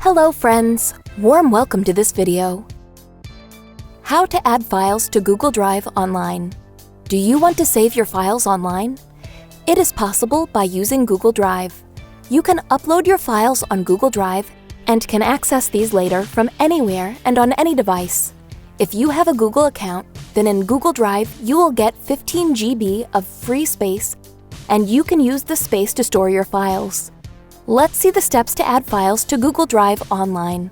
Hello friends! Warm welcome to this video. How to add files to Google Drive online. Do you want to save your files online? It is possible by using Google Drive. You can upload your files on Google Drive and can access these later from anywhere and on any device. If you have a Google account, then in Google Drive you will get 15 GB of free space and you can use this space to store your files. Let's see the steps to add files to Google Drive online.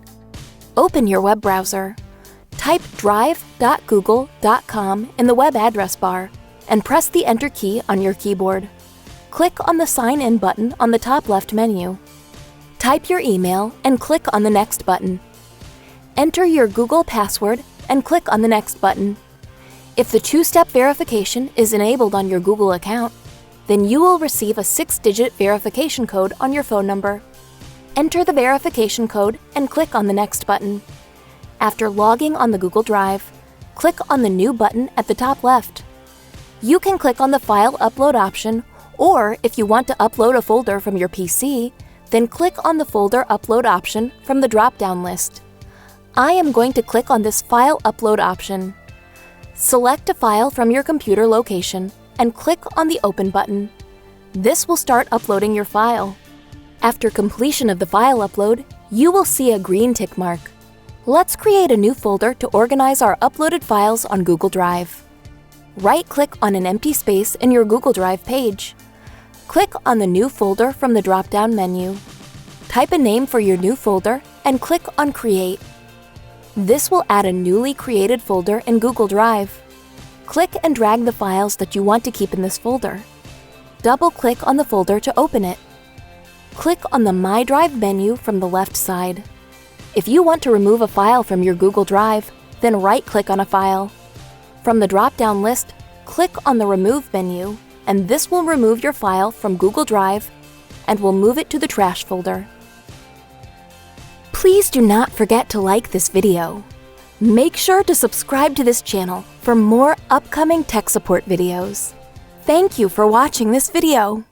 Open your web browser. Type drive.google.com in the web address bar and press the Enter key on your keyboard. Click on the Sign In button on the top left menu. Type your email and click on the Next button. Enter your Google password and click on the Next button. If the two-step verification is enabled on your Google account, then you will receive a 6-digit verification code on your phone number. Enter the verification code and click on the Next button. After logging on the Google Drive, click on the New button at the top left. You can click on the File Upload option, or if you want to upload a folder from your PC, then click on the Folder Upload option from the drop-down list. I am going to click on this File Upload option. Select a file from your computer location and click on the Open button. This will start uploading your file. After completion of the file upload, you will see a green tick mark. Let's create a new folder to organize our uploaded files on Google Drive. Right-click on an empty space in your Google Drive page. Click on the New folder from the drop-down menu. Type a name for your new folder and click on Create. This will add a newly created folder in Google Drive. Click and drag the files that you want to keep in this folder. Double-click on the folder to open it. Click on the My Drive menu from the left side. If you want to remove a file from your Google Drive, then right-click on a file. From the drop-down list, click on the Remove menu, and this will remove your file from Google Drive and will move it to the trash folder. Please do not forget to like this video. Make sure to subscribe to this channel for more upcoming tech support videos. Thank you for watching this video.